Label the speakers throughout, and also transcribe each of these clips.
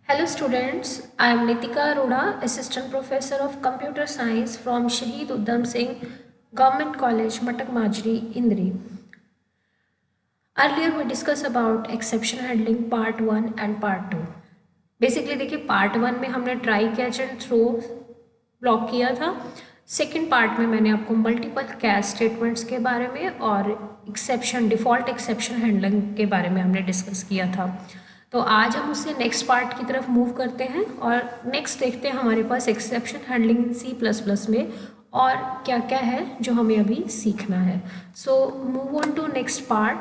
Speaker 1: Hello students, I am Nitika Arora, Assistant Professor of Computer Science from Shaheed Udham Singh Government College, Matak Majri, Indri. Earlier we discussed about exception handling part 1 and part 2. Basically देखिए part 1 में हमने try catch and throw block किया था। Second part में मैंने आपको multiple catch statements के बारे में और एक्सेप्शन डिफ़ॉल्ट एक्सेप्शन हैंडलिंग के बारे में हमने डिस्कस किया था। तो आज हम उससे नेक्स्ट पार्ट की तरफ मूव करते हैं और नेक्स्ट देखते हैं हमारे पास एक्सेप्शन हैंडलिंग C++ में और क्या क्या है जो हमें अभी सीखना है। So move on to next part.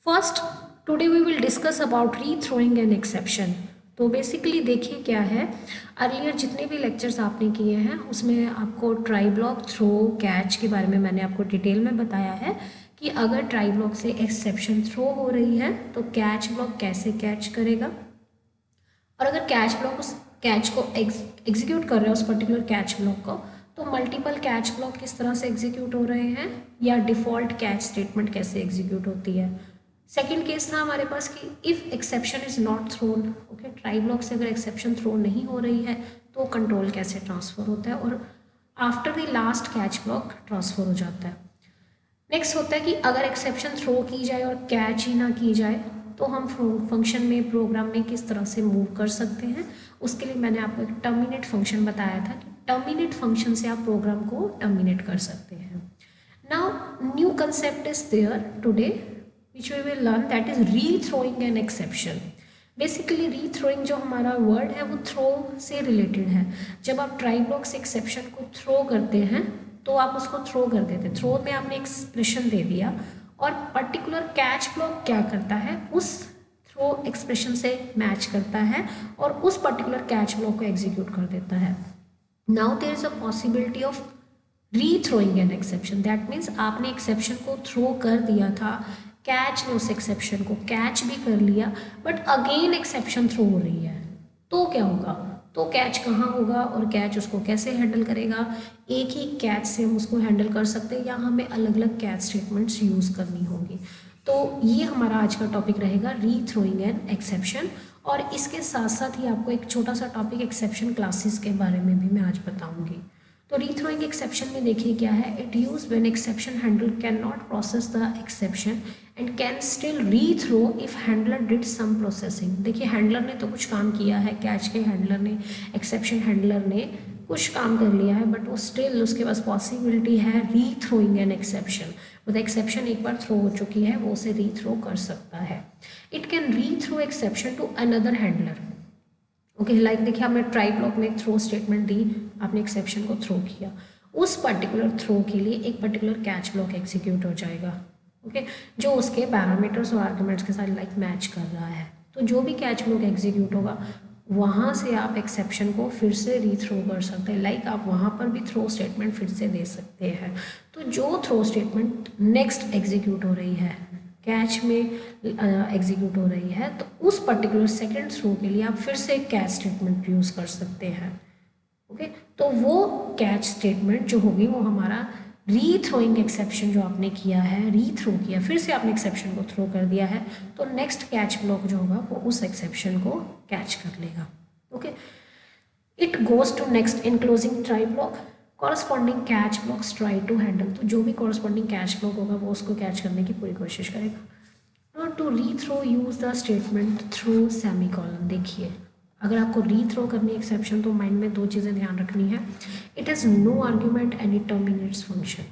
Speaker 1: First today we will discuss about rethrowing an exception. तो बेसिकली देखिए क्या है, अर्लियर जितने भी लेक्चर्स आपने किए हैं उसमें आपको ट्राई ब्लॉक, थ्रो, कैच के बारे में मैंने आपको डिटेल में बताया है कि अगर ट्राई ब्लॉक से एक्सेप्शन थ्रो हो रही है तो कैच ब्लॉक कैसे कैच करेगा, और अगर कैच ब्लॉक उस कैच को एग्जीक्यूट कर रहा है उस पर्टिकुलर कैच ब्लॉक को, तो मल्टीपल कैच ब्लॉक किस तरह से एग्जीक्यूट हो रहे हैं या डिफ़ॉल्ट कैच स्टेटमेंट कैसे एग्जीक्यूट होती है। सेकेंड केस था हमारे पास कि if exception is not thrown, okay, try block से अगर एक्सेप्शन थ्रो नहीं हो रही है तो कंट्रोल कैसे ट्रांसफ़र होता है और after the last catch block transfer हो जाता है। नेक्स्ट होता है कि अगर एक्सेप्शन थ्रो की जाए और कैच ही ना की जाए तो हम फंक्शन में प्रोग्राम में किस तरह से मूव कर सकते हैं। उसके लिए मैंने आपको एक टर्मिनेट फंक्शन बताया था कि टर्मिनेट फंक्शन से आप प्रोग्राम को टर्मिनेट कर सकते हैं। Now new concept is there today which we will learn, that is rethrowing an exception. Basically rethrowing जो हमारा वर्ड है वो थ्रो से रिलेटेड है। जब आप ट्राई ब्लॉक से एक्सेप्शन को थ्रो करते हैं तो आप उसको थ्रो कर देते हैं, थ्रो में आपने एक्सप्रेशन दे दिया और पर्टिकुलर कैच ब्लॉक क्या करता है उस थ्रो एक्सप्रेशन से मैच करता है और उस पर्टिकुलर कैच ब्लॉक को एग्जीक्यूट कर देता है। Now there is a possibility of rethrowing an exception, that means आपने एक्सेप्शन को थ्रो कर दिया था, कैच ने उस एक्सेप्शन को कैच भी कर लिया, बट अगेन एक्सेप्शन थ्रो हो रही है, तो क्या होगा, तो कैच कहाँ होगा और कैच उसको कैसे हैंडल करेगा। एक ही कैच से हम उसको हैंडल कर सकते हैं या हमें अलग अलग कैच स्टेटमेंट्स यूज़ करनी होंगी। तो ये हमारा आज का टॉपिक रहेगा रीथ्रोइंग एन एक्सेप्शन, और इसके साथ साथ ही आपको एक छोटा सा टॉपिक एक्सेप्शन क्लासेस के बारे में भी मैं आज बताऊंगी। तो रीथ्रोइंग एक्सेप्शन में देखिए क्या है, it use when exception handle can not process the exception and can still rethrow if handler did some processing. देखिए हैंडलर ने तो कुछ काम किया है, कैच के हैंडलर ने, एक्सेप्शन हैंडलर ने कुछ काम कर लिया है, बट वो स्टिल उसके पास पॉसिबिलिटी है रीथ्रोइंग एन एक्सेप्शन। मतलब एक्सेप्शन एक बार थ्रो हो चुकी है वो उसे रीथ्रो कर सकता है। It can rethrow exception to another handler. Okay, like देखिए आपने ट्राई ब्लॉक में एक थ्रो स्टेटमेंट दी, आपने एक्सेप्शन को थ्रो किया, उस पर्टिकुलर थ्रो के लिए एक पर्टिकुलर कैच ब्लॉक एग्जीक्यूट हो जाएगा, ओके, जो उसके पैरामीटर्स और आर्गुमेंट्स के साथ लाइक मैच कर रहा है। तो जो भी कैच ब्लॉक एग्जीक्यूट होगा वहाँ से आप एक्सेप्शन को फिर से रीथ्रो कर सकते हैं, लाइक आप वहाँ पर भी थ्रो स्टेटमेंट फिर से दे सकते हैं। तो जो थ्रो स्टेटमेंट नेक्स्ट एग्जीक्यूट हो रही है, कैच में एग्जीक्यूट हो रही है, तो उस पर्टिकुलर सेकेंड थ्रो के लिए आप फिर से एक कैच स्टेटमेंट यूज़ कर सकते हैं। ओके, तो वो कैच स्टेटमेंट जो होगी वो हमारा रीथ्रोइंग एक्सेप्शन जो आपने किया है, रीथ्रो किया, फिर से आपने एक्सेप्शन को थ्रो कर दिया है, तो नेक्स्ट कैच ब्लॉक जो होगा वो उस एक्सेप्शन को कैच कर लेगा। Okay, it goes to next enclosing try block, corresponding catch blocks try to handle. तो जो भी कॉरस्पॉन्डिंग कैच ब्लॉक होगा वो उसको कैच करने की पूरी कोशिश करेगा। To rethrow use the statement through semicolon. देखिए अगर आपको रीथ्रो करनी है एक्सेप्शन तो माइंड में दो चीज़ें ध्यान रखनी है, it is no argument and it terminates function.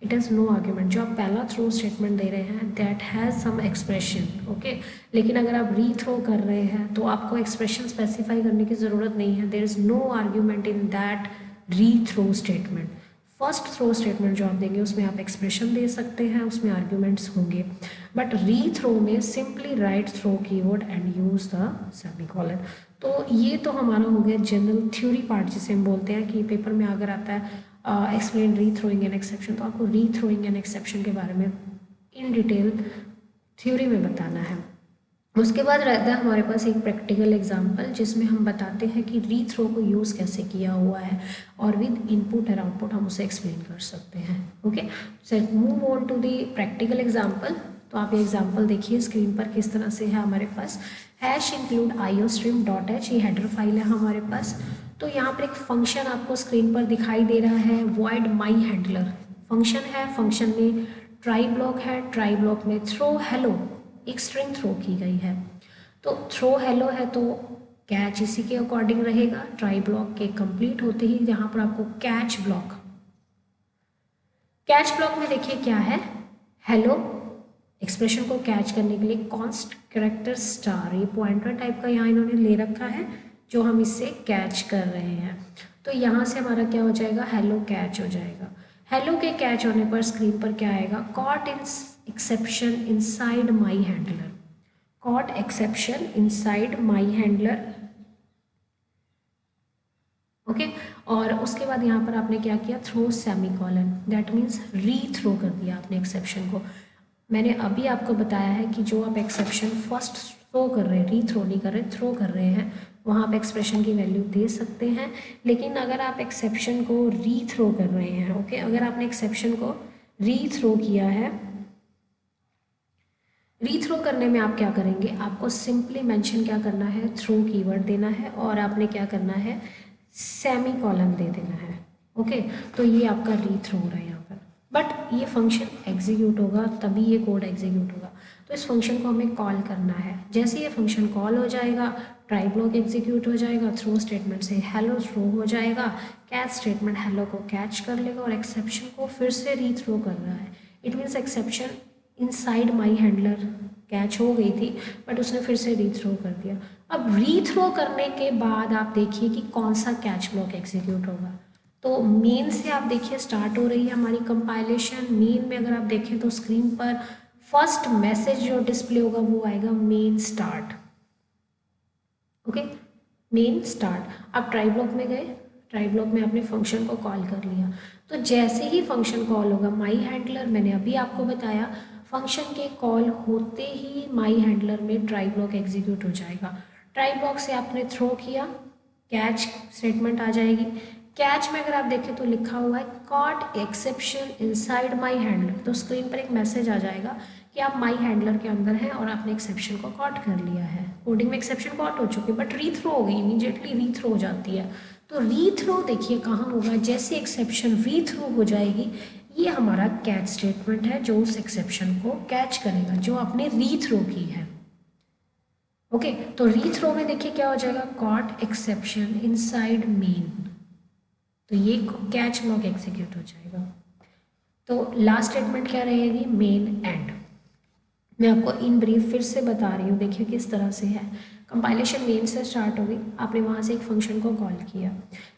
Speaker 1: It is no argument, जो आप पहला थ्रो स्टेटमेंट दे रहे हैं that has some expression, okay, लेकिन अगर आप रीथ्रो कर रहे हैं तो आपको एक्सप्रेशन स्पेसिफाई करने की ज़रूरत नहीं है, there is no argument in that rethrow statement. First throw statement जो आप देंगे उसमें आप एक्सप्रेशन दे सकते हैं, उसमें आर्ग्यूमेंट्स होंगे, बट रीथ्रो में simply write throw keyword and use the semicolon. तो ये तो हमारा हो गया जनरल थ्योरी पार्ट जिसे हम बोलते हैं कि पेपर में अगर आता है एक्सप्लेन रीथ्रोइंग एन एक्सेप्शन, तो आपको रीथ्रोइंग एन एक्सेप्शन के बारे में इन डिटेल थ्योरी में बताना है। उसके बाद रहता है हमारे पास एक प्रैक्टिकल एग्जांपल जिसमें हम बताते हैं कि रीथ्रो को यूज़ कैसे किया हुआ है और विद इनपुट और आउटपुट हम उसे एक्सप्लेन कर सकते हैं। Okay, so move on to the practical example. तो आप ये एग्जांपल देखिए स्क्रीन पर किस तरह से है हमारे पास। Hash include iostream dot h, ये हेडर फाइल है हमारे पास। तो यहाँ पर एक फंक्शन आपको स्क्रीन पर दिखाई दे रहा है, वॉइड माई हैंडलर फंक्शन है। फंक्शन में ट्राई ब्लॉक है, ट्राई ब्लॉक में थ्रो हेलो एक स्ट्रिंग थ्रो की गई है। तो थ्रो हेलो है तो कैच इसी के अकॉर्डिंग रहेगा। ट्राई ब्लॉक के कंप्लीट होते ही यहाँ पर आपको कैच ब्लॉक में देखिए क्या है, हेलो एक्सप्रेशन को कैच करने के लिए कॉन्स्ट कैरेक्टर स्टार, ये पॉइंटर टाइप का यहाँ इन्होंने ले रखा है जो हम इससे कैच कर रहे हैं। तो यहाँ से हमारा क्या हो जाएगा, हेलो कैच हो जाएगा। हेलो के कैच होने पर स्क्रीन पर क्या आएगा, caught in exception inside my handler, caught exception inside my handler. Okay और उसके बाद यहाँ पर आपने क्या किया, throw semicolon, that means rethrow कर दिया आपने एक्सेप्शन को। मैंने अभी आपको बताया है कि जो आप एक्सेप्शन फर्स्ट थ्रो कर रहे हैं, री थ्रो नहीं कर रहे, थ्रो कर रहे हैं, वहाँ आप एक्सप्रेशन की वैल्यू दे सकते हैं। लेकिन अगर आप एक्सेप्शन को री थ्रो कर रहे हैं, ओके अगर आपने एक्सेप्शन को री थ्रो किया है, री थ्रो करने में आप क्या करेंगे, आपको सिंपली मेंशन क्या करना है, थ्रो कीवर्ड देना है और आपने क्या करना है, सेमी कॉलन दे देना है। ओके तो ये आपका री थ्रो हो रहा है यहाँ पर, बट ये फंक्शन एग्जीक्यूट होगा तभी ये कोड एग्जीक्यूट होगा। तो इस फंक्शन को हमें कॉल करना है। जैसे ये फंक्शन कॉल हो जाएगा, ट्राई ब्लॉक एग्जीक्यूट हो जाएगा, थ्रो स्टेटमेंट से हेलो थ्रो हो जाएगा, कैच स्टेटमेंट हेलो को कैच कर लेगा और एक्सेप्शन को फिर से री थ्रो कर रहा है। It means exception inside my handler catch हो गई थी बट उसने फिर से री थ्रो कर दिया। अब री थ्रो करने के बाद आप देखिए कि कौन सा कैच ब्लॉक एग्जीक्यूट होगा। तो मेन से आप देखिए स्टार्ट हो रही है हमारी कंपाइलेशन। मेन में अगर आप देखें तो स्क्रीन पर फर्स्ट मैसेज जो डिस्प्ले होगा वो आएगा main start. Okay main start. आप ट्राई ब्लॉक में गए, ट्राई ब्लॉक में आपने फंक्शन को कॉल कर लिया, तो जैसे ही फंक्शन कॉल होगा माई हैंडलर, मैंने अभी आपको बताया फंक्शन के कॉल होते ही माई हैंडलर में ट्राई ब्लॉक एग्जीक्यूट हो जाएगा। ट्राई ब्लॉक से आपने थ्रो किया, कैच स्टेटमेंट आ जाएगी। कैच में अगर आप देखें तो लिखा हुआ है caught exception inside my handler, तो स्क्रीन पर एक मैसेज आ जाएगा कि आप माई हैंडलर के अंदर हैं और आपने एक्सेप्शन को कॉट कर लिया है। कोडिंग में एक्सेप्शन कॉट हो चुकी है बट री थ्रो हो गई, इमीडिएटली री थ्रो हो जाती है। तो री थ्रो देखिए कहाँ होगा, जैसे एक्सेप्शन री थ्रो हो जाएगी, ये हमारा कैच स्टेटमेंट है जो उस एक्सेप्शन को कैच करेगा जो आपने री थ्रो की है। ओके तो री थ्रो में देखिए क्या हो जाएगा, कॉट एक्सेप्शन इनसाइड मेन, तो ये कैच ब्लॉक एग्जीक्यूट हो जाएगा। तो लास्ट स्टेटमेंट क्या रहेगी, मेन एंड। मैं आपको इन ब्रीफ फिर से बता रही हूँ, देखिए किस तरह से है। कंपाइलेशन मेन से स्टार्ट होगी, आपने वहाँ से एक फंक्शन को कॉल किया,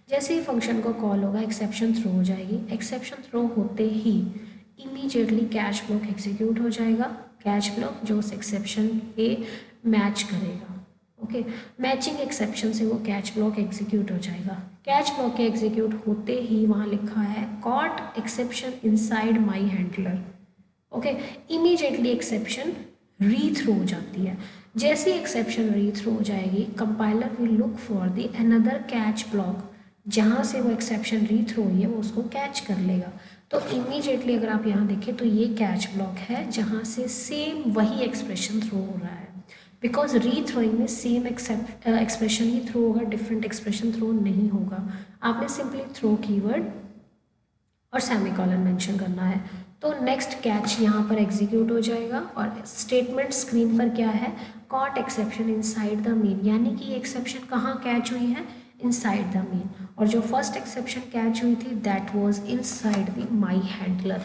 Speaker 1: जैसे ही फंक्शन को कॉल होगा एक्सेप्शन थ्रो हो जाएगी। एक्सेप्शन थ्रो होते ही इमीडिएटली कैच ब्लॉक एग्जीक्यूट हो जाएगा, कैच ब्लॉक जो उस एक्सेप्शन के मैच करेगा। ओके मैचिंग एक्सेप्शन से वो कैच ब्लॉक एग्जीक्यूट हो जाएगा। कैच ब्लॉक के एग्जीक्यूट होते ही वहाँ लिखा है caught exception inside my handler. Okay immediately exception rethrow हो जाती है। जैसे एक्सेप्शन री थ्रो हो जाएगी, compiler will look for the another catch block, जहाँ से वो एक्सेप्शन री थ्रो हुई है वो उसको कैच कर लेगा। तो इमीडिएटली अगर आप यहाँ देखें तो ये कैच ब्लॉक है जहाँ से सेम वही एक्सप्रेशन थ्रो हो रहा है, बिकॉज री थ्रोइंग में सेम एक्सप्रेशन ही थ्रो होगा, डिफरेंट एक्सप्रेशन थ्रो नहीं होगा। आपने सिंपली थ्रो कीवर्ड और सेमीकोलन मेंशन करना है। तो नेक्स्ट कैच यहाँ पर एग्जीक्यूट हो जाएगा और स्टेटमेंट स्क्रीन पर क्या है, caught exception inside the main, यानी कि ये एक्सेप्शन कहाँ कैच हुई है, इनसाइड द मीन। और जो फर्स्ट एक्सेप्शन कैच हुई थी that was inside the my handler.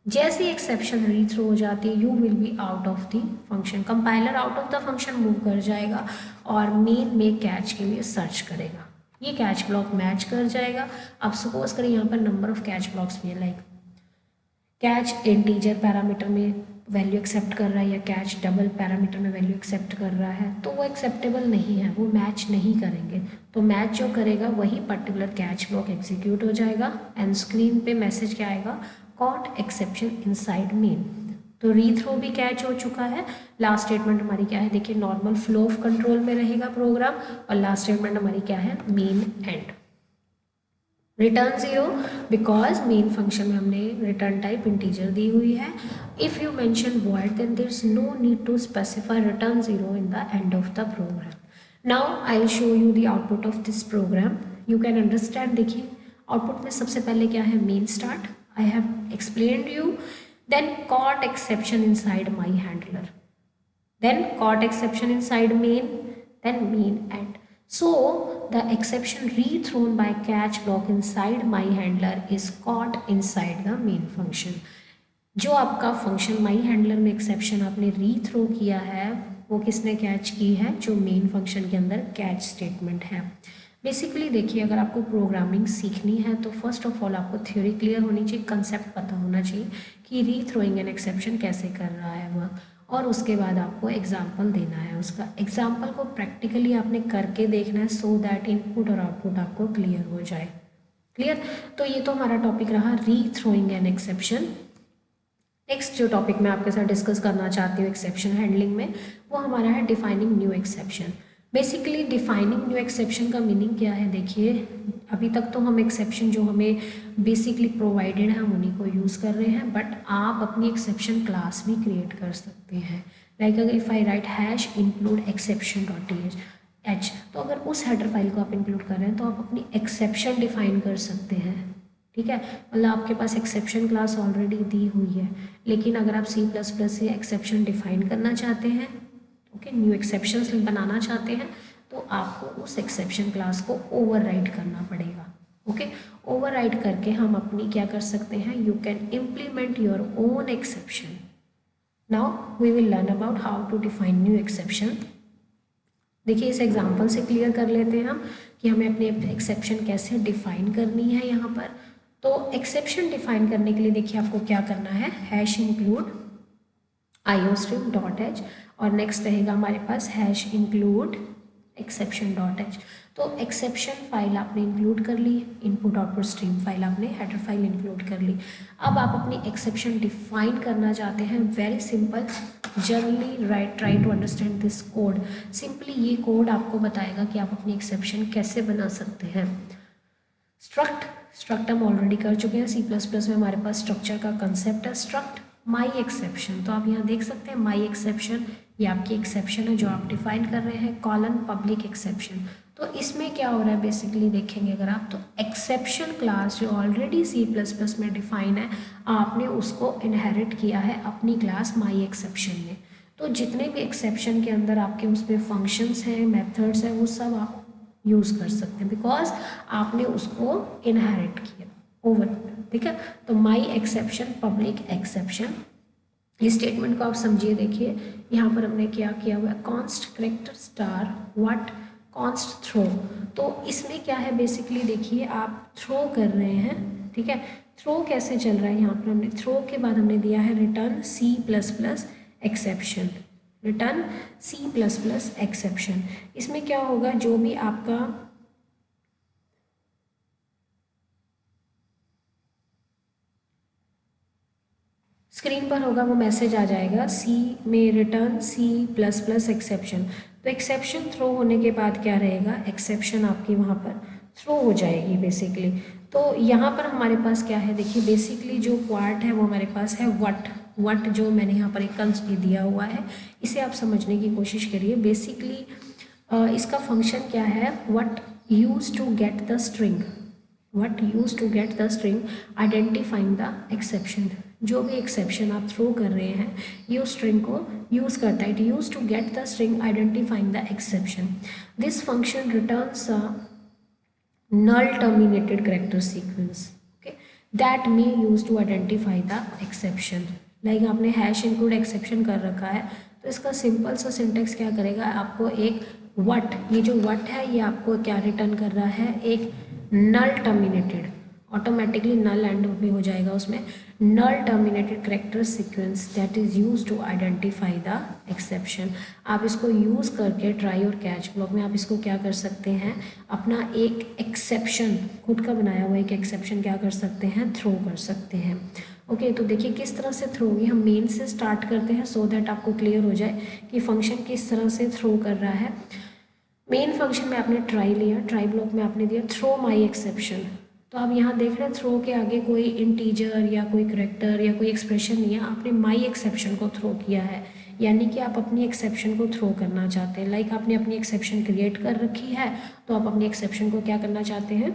Speaker 1: जैसे एक्सेप्शन री थ्रो हो जाती है, you will be out of the function, compiler out of the function move कर जाएगा और मेन में कैच के लिए सर्च करेगा, ये कैच ब्लॉक मैच कर जाएगा। अब सपोज करें यहाँ पर नंबर ऑफ कैच ब्लॉक्स भी है, लाइक कैच इंटीजर पैरामीटर में वैल्यू एक्सेप्ट कर रहा है या कैच डबल पैरामीटर में वैल्यू एक्सेप्ट कर रहा है, तो वो एक्सेप्टेबल नहीं है, वो मैच नहीं करेंगे। तो मैच जो करेगा वही पर्टिकुलर कैच ब्लॉक एग्जीक्यूट हो जाएगा एंड स्क्रीन पे मैसेज क्या आएगा, कॉट एक्सेप्शन इनसाइड मेन। तो री थ्रो भी कैच हो चुका है। लास्ट स्टेटमेंट हमारी क्या है, देखिए नॉर्मल फ्लो ऑफ कंट्रोल में रहेगा प्रोग्राम और लास्ट स्टेटमेंट हमारी क्या है, main end. Return zero because main function में हमने रिटर्न टाइप इंटीजर दी हुई है. If you mention void then there is no need to specify return zero in the end of the program. Now I will show you the output of this program. You can understand. देखिए output में सबसे पहले क्या है, main start. I have explained you. Then caught exception inside my handler. then caught exception inside main, then main end. So the exception rethrown by catch block inside my handler is caught inside the main function. जो आपका function my handler में exception आपने रीथ्रो किया है वो किसने catch की है, जो मेन फंक्शन के अंदर कैच स्टेटमेंट है. बेसिकली देखिए अगर आपको प्रोग्रामिंग सीखनी है तो फर्स्ट ऑफ ऑल आपको थ्योरी क्लियर होनी चाहिए, कंसेप्ट पता होना चाहिए कि रीथ्रोइंग एन एक्सेप्शन कैसे कर रहा है वह, और उसके बाद आपको एग्जाम्पल देना है. उसका एग्जाम्पल को प्रैक्टिकली आपने करके देखना है सो दैट इनपुट और आउटपुट आपको क्लियर हो जाए. क्लियर. तो ये तो हमारा टॉपिक रहा रीथ्रोइंग एन एक्सेप्शन. नेक्स्ट जो टॉपिक मैं आपके साथ डिस्कस करना चाहती हूँ एक्सेप्शन हैंडलिंग में, वो हमारा है defining new exception. Basically defining new exception का मीनिंग क्या है. देखिए अभी तक तो हम एक्सेप्शन जो हमें बेसिकली प्रोवाइडेड है हम उन्हीं को यूज़ कर रहे हैं, बट आप अपनी एक्सेप्शन क्लास भी क्रिएट कर सकते हैं. लाइक अगर if I right hash include exception dot h, तो अगर उस हेडर फाइल को आप इंक्लूड कर रहे हैं तो आप अपनी एक्सेप्शन डिफाइन कर सकते हैं. ठीक है, मतलब आपके पास एक्सेप्शन क्लास ऑलरेडी दी हुई है, लेकिन अगर आप C++ से एक्सेप्शन डिफाइन करना चाहते हैं, ओके, न्यू एक्सेप्शंस बनाना चाहते हैं, तो आपको उस एक्सेप्शन क्लास को ओवरराइड करना पड़ेगा. ओके, ओवरराइड करके हम अपनी क्या कर सकते हैं, you can implement your own exception. Now we will learn about how to define new exception. देखिए इस एग्जांपल से क्लियर कर लेते हैं हम कि हमें अपनी एक्सेप्शन कैसे डिफाइन करनी है यहाँ पर. तो एक्सेप्शन डिफाइन करने के लिए देखिए आपको क्या करना है, hash include iostream dot h, और नेक्स्ट रहेगा हमारे पास hash include exception dot h. तो एक्सेप्शन फाइल आपने इंक्लूड कर ली, इनपुट आउटपुट स्ट्रीम फाइल आपने हेडर फाइल इंक्लूड कर ली. अब आप अपनी एक्सेप्शन डिफाइन करना चाहते हैं. Very simple, generally write try to understand this code. Simply ये कोड आपको बताएगा कि आप अपनी एक्सेप्शन कैसे बना सकते हैं. स्ट्रक्ट हम ऑलरेडी कर चुके हैं. C++ में हमारे पास स्ट्रक्चर का कंसेप्ट है स्ट्रक्ट माई एक्सेप्शन. तो आप यहाँ देख सकते हैं माई एक्सेप्शन, ये आपकी एक्सेप्शन है जो आप डिफाइन कर रहे हैं, कॉलन पब्लिक एक्सेप्शन. तो इसमें क्या हो रहा है बेसिकली देखेंगे अगर आप, तो एक्सेप्शन क्लास जो ऑलरेडी C++ में डिफाइन है आपने उसको इनहेरिट किया है अपनी क्लास माई एक्सेप्शन में. तो जितने भी एक्सेप्शन के अंदर आपके उसमें फंक्शंस हैं, मेथड्स हैं, वो सब आप यूज़ कर सकते हैं बिकॉज आपने उसको इनहेरिट किया ओवर. ठीक है, तो माई एक्सेप्शन पब्लिक एक्सेप्शन, इस स्टेटमेंट को आप समझिए. देखिए यहाँ पर हमने क्या किया हुआ है, const character star what const throw. तो इसमें क्या है बेसिकली देखिए आप थ्रो कर रहे हैं. ठीक है, थ्रो कैसे चल रहा है, यहाँ पर हमने थ्रो के बाद हमने दिया है return C++ exception, return C++ exception. इसमें क्या होगा, जो भी आपका स्क्रीन पर होगा वो मैसेज आ जाएगा C में रिटर्न C++ एक्सेप्शन. तो एक्सेप्शन थ्रो होने के बाद क्या रहेगा, एक्सेप्शन आपकी वहाँ पर थ्रो हो जाएगी बेसिकली. तो यहाँ पर हमारे पास क्या है, देखिए बेसिकली जो पार्ट है वो हमारे पास है वट जो मैंने यहाँ पर एक कंस दिया हुआ है, इसे आप समझने की कोशिश करिए. बेसिकली इसका फंक्शन क्या है, what use to get the string, what use to get the string identifying the exception. जो भी एक्सेप्शन आप थ्रो कर रहे हैं ये उस स्ट्रिंग को यूज़ करता है. It use to get the string identifying the exception. This function returns a null terminated character sequence, okay, that may use to identify the exception. Like आपने हैश इंक्लूड एक्सेप्शन कर रखा है, तो इसका simple सा syntax क्या करेगा, आपको एक वट, ये जो वट है ये आपको क्या रिटर्न कर रहा है, एक null terminated, automatically null end भी हो जाएगा उसमें, null terminated character sequence that is use to identify the exception. आप इसको यूज़ करके ट्राई और कैच ब्लॉक में आप इसको क्या कर सकते हैं, अपना एक एक्सेप्शन खुद का बनाया हुआ एक एक्सेप्शन क्या कर सकते हैं, थ्रो कर सकते हैं. ओके, तो देखिए किस तरह से थ्रो होगी. हम मेन से स्टार्ट करते हैं सो दैट आपको क्लियर हो जाए कि फंक्शन किस तरह से थ्रो कर रहा है. मेन फंक्शन में आपने ट्राई लिया, ट्राई ब्लॉक में आपने दिया थ्रो माई एक्सेप्शन. तो आप यहाँ देख रहे हैं थ्रो के आगे कोई इंटीजर या कोई करेक्टर या कोई एक्सप्रेशन नहीं है, आपने माई एक्सेप्शन को थ्रो किया है, यानी कि आप अपनी एक्सेप्शन को थ्रो करना चाहते हैं। लाइक आपने अपनी एक्सेप्शन क्रिएट कर रखी है, तो आप अपनी एक्सेप्शन को क्या करना चाहते हैं,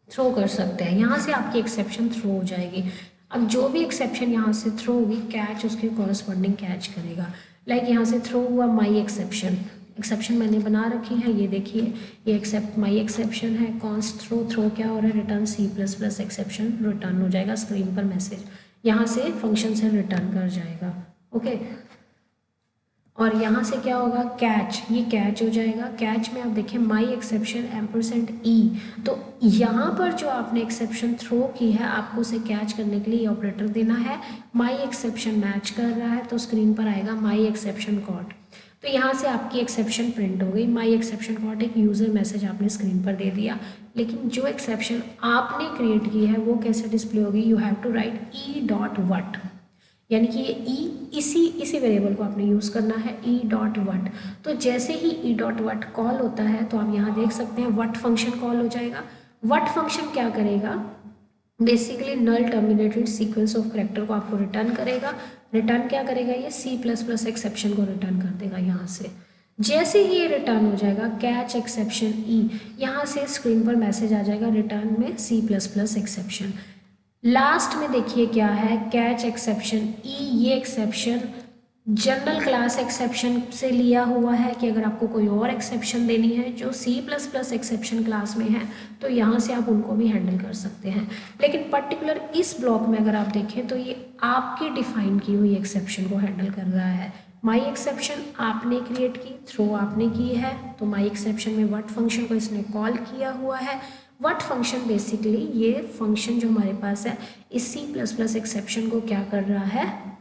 Speaker 1: थ्रो कर सकते हैं। यहाँ से आपकी एक्सेप्शन थ्रो हो जाएगी। अब जो भी एक्सेप्शन यहाँ से थ्रो होगी, कैच उसकी कॉरस्पॉन्डिंग कैच करेगा। लाइक यहाँ से थ्रो हुआ माई एक्सेप्शन, एक्सेप्शन मैंने बना रखी है, ये देखिए ये एक्सेप्ट माई एक्सेप्शन है, कॉन्स्ट थ्रो क्या हो रहा है, रिटर्न C++ एक्सेप्शन रिटर्न हो जाएगा स्क्रीन पर मैसेज, यहाँ से फंक्शन से रिटर्न कर जाएगा। ओके, और यहाँ से क्या होगा, कैच, ये कैच हो जाएगा। कैच में आप देखिए माई एक्सेप्शन %E, तो यहाँ पर जो आपने एक्सेप्शन थ्रो की है, आपको उसे कैच करने के लिए ये ऑपरेटर देना है। माई एक्सेप्शन मैच कर रहा है तो स्क्रीन पर आएगा माई एक्सेप्शन कॉट, तो यहाँ से आपकी एक्सेप्शन प्रिंट हो गई। माई एक्सेप्शन कॉट एक यूज़र मैसेज आपने स्क्रीन पर दे दिया, लेकिन जो एक्सेप्शन आपने क्रिएट की है वो कैसे डिस्प्ले होगी, you have to right E.what, यानी कि ये इसी वेरिएबल को आपने यूज़ करना है E.what। तो जैसे ही E.what कॉल होता है तो आप यहाँ देख सकते हैं what फंक्शन कॉल हो जाएगा। what फंक्शन क्या करेगा, basically null terminated sequence of character को आपको रिटर्न करेगा। रिटर्न क्या करेगा, ये C++ एक्सेप्शन को रिटर्न कर देगा। यहाँ से जैसे ही ये रिटर्न हो जाएगा कैच एक्सेप्शन E, यहाँ से स्क्रीन पर मैसेज आ जाएगा रिटर्न में C++ एक्सेप्शन। लास्ट में देखिए क्या है, कैच एक्सेप्शन E, ये एक्सेप्शन जनरल क्लास एक्सेप्शन से लिया हुआ है कि अगर आपको कोई और एक्सेप्शन देनी है जो C++ एक्सेप्शन क्लास में है तो यहाँ से आप उनको भी हैंडल कर सकते हैं। लेकिन पर्टिकुलर इस ब्लॉक में अगर आप देखें तो ये आपकी डिफाइन की हुई एक्सेप्शन को हैंडल कर रहा है। माई एक्सेप्शन आपने क्रिएट की, थ्रो आपने की है, तो माई एक्सेप्शन में व्हाट फंक्शन को इसने कॉल किया हुआ है। व्हाट फंक्शन बेसिकली ये फंक्शन जो हमारे पास है इस C++ एक्सेप्शन को क्या कर रहा है,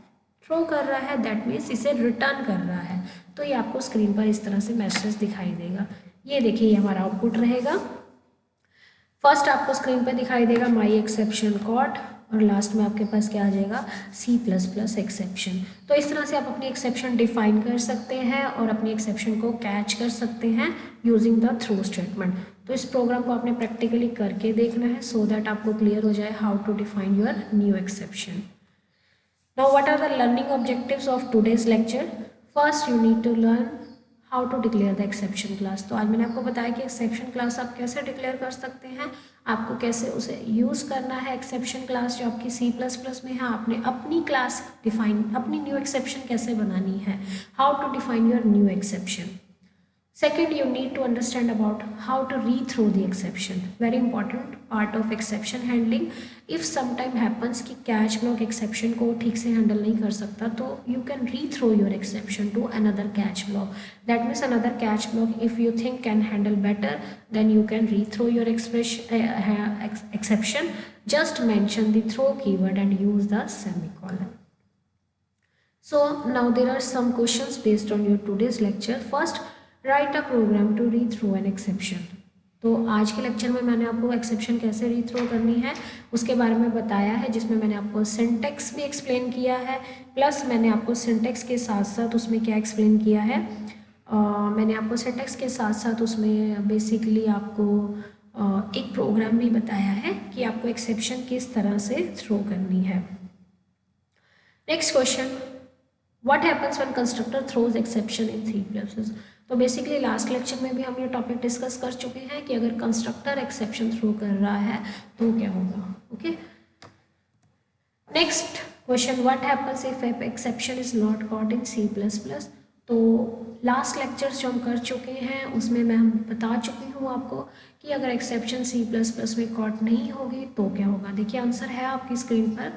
Speaker 1: थ्रो कर रहा है, दैट मीन्स इसे रिटर्न कर रहा है। तो ये आपको स्क्रीन पर इस तरह से मैसेज दिखाई देगा। ये देखिए ये हमारा आउटपुट रहेगा। फर्स्ट आपको स्क्रीन पर दिखाई देगा माई एक्सेप्शन कॉट, और लास्ट में आपके पास क्या आ जाएगा, C++ एक्सेप्शन। तो इस तरह से आप अपनी एक्सेप्शन डिफाइन कर सकते हैं और अपनी एक्सेप्शन को कैच कर सकते हैं यूजिंग द थ्रो स्टेटमेंट। तो इस प्रोग्राम को आपने प्रैक्टिकली करके देखना है सो दैट आपको क्लियर हो जाए how to define your new exception. Now what are the learning objectives of today's lecture? First you need to learn how to declare the exception class। तो आज मैंने आपको बताया कि एक्सेप्शन क्लास आप कैसे डिक्लेयर कर सकते हैं, आपको कैसे उसे यूज़ करना है। एक्सेप्शन क्लास जो आपकी C++ में है, आपने अपनी क्लास डिफाइन, अपनी न्यू एक्सेप्शन कैसे बनानी है, how to define your new exception. Second, you need to understand about how to rethrow the exception. Very important part of exception handling. If sometime happens कि catch block exception को ठीक से handle नहीं कर सकता, तो you can rethrow your exception to another catch block. That means another catch block if you think can handle better, then you can rethrow your exception. Just mention the throw keyword and use the semicolon. So now there are some questions based on your today's lecture. First, write a program to rethrow an exception. तो आज के lecture में मैंने आपको exception कैसे रीथ्रो करनी है उसके बारे में बताया है, जिसमें मैंने आपको सिंटेक्स भी एक्सप्लेन किया है, प्लस मैंने आपको सिंटेक्स के साथ साथ उसमें क्या एक्सप्लेन किया है, मैंने आपको सिंटेक्स के साथ साथ उसमें बेसिकली आपको एक प्रोग्राम भी बताया है कि आपको एक्सेप्शन किस तरह से थ्रो करनी है। Next question, what happens when constructor throws exception in C++। तो बेसिकली लास्ट लेक्चर में भी हम ये टॉपिक डिस्कस कर चुके हैं कि अगर कंस्ट्रक्टर एक्सेप्शन थ्रो कर रहा है तो क्या होगा। Okay, next question, what happens if exception is not caught in C++। तो लास्ट लेक्चर्स जो हम कर चुके हैं उसमें मैं हम बता चुकी हूँ आपको कि अगर एक्सेप्शन C++ में कॉट नहीं होगी तो क्या होगा। देखिए आंसर है आपकी स्क्रीन पर।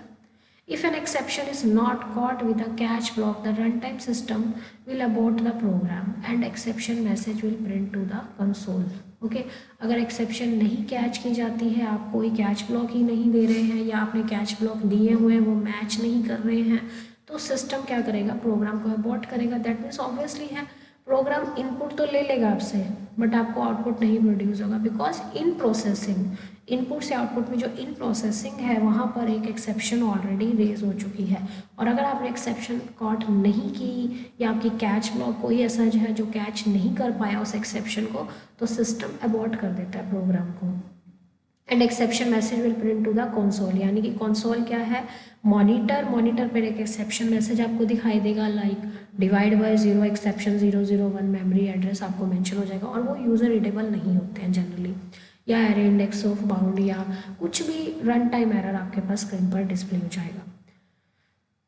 Speaker 1: If an exception is not caught with a catch block, the runtime system will abort the program and exception message will print to the console. Okay? अगर exception नहीं कैच की जाती है, आप कोई कैच ब्लॉक ही नहीं दे रहे हैं या आपने कैच ब्लॉक दिए हुए हैं वो मैच नहीं कर रहे हैं, तो सिस्टम क्या करेगा, प्रोग्राम को अबॉर्ट करेगा। दैट मीन्स ऑब्वियसली है प्रोग्राम इनपुट तो ले लेगा आपसे बट आपको आउटपुट नहीं प्रोड्यूस होगा, बिकॉज इन प्रोसेसिंग, इनपुट से आउटपुट में जो इन प्रोसेसिंग है वहाँ पर एक एक्सेप्शन ऑलरेडी रेज हो चुकी है, और अगर आपने एक्सेप्शन कॉट नहीं की या आपकी कैच ब्लॉक कोई ऐसा जो है जो कैच नहीं कर पाया उस एक्सेप्शन को, तो सिस्टम अबॉर्ट कर देता है प्रोग्राम को। And exception message will print to the console, यानी कि कंसोल क्या है, मॉनिटर पर एक एक्सेप्शन मैसेज आपको दिखाई देगा like divide by 0 exception 001 memory address आपको मेंशन हो जाएगा, और वो यूज़र रीडेबल नहीं होते हैं जनरली, या एरे इंडेक्स ऑफ बाउंड या कुछ भी रन टाइम एरर आपके पास स्क्रीन पर डिस्प्ले हो जाएगा।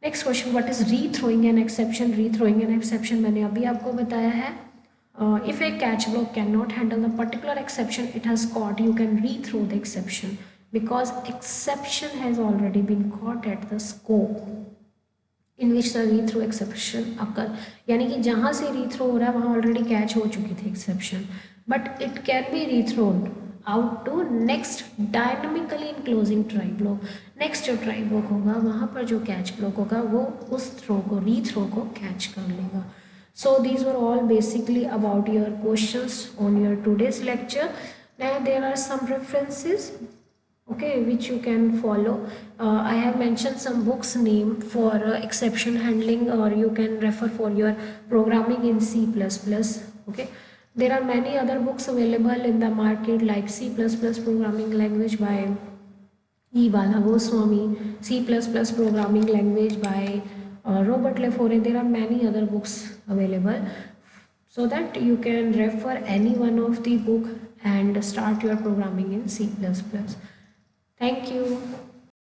Speaker 1: नेक्स्ट क्वेश्चन, व्हाट इज री थ्रोइंग एन एक्सेप्शन। री थ्रोइंग एन एक्सेप्शन मैंने अभी आपको बताया है, if a catch block cannot handle the particular exception it has caught, you can rethrow the exception because exception has already been caught at the scope in which the rethrow exception occur, यानी कि जहाँ से रीथ्रो हो रहा है वहाँ already catch हो चुकी थी exception, but it can be rethrowed out to next dynamically enclosing try block. Next जो ट्राई ब्लॉक होगा वहाँ पर जो कैच ब्लॉक होगा वो उस थ्रो को, रीथ्रो को कैच कर लेगा। So these were all basically about your questions on your today's lecture. Now there are some references, okay, which you can follow. I have mentioned some books name for exception handling, or you can refer for your programming in C++. Okay, there are many other books available in the market like C++ programming language by E. Bala Goswami, C++ programming language by Robert Lefore. There are many other books available, so that you can refer any one of the book and start your programming in C++. Thank you.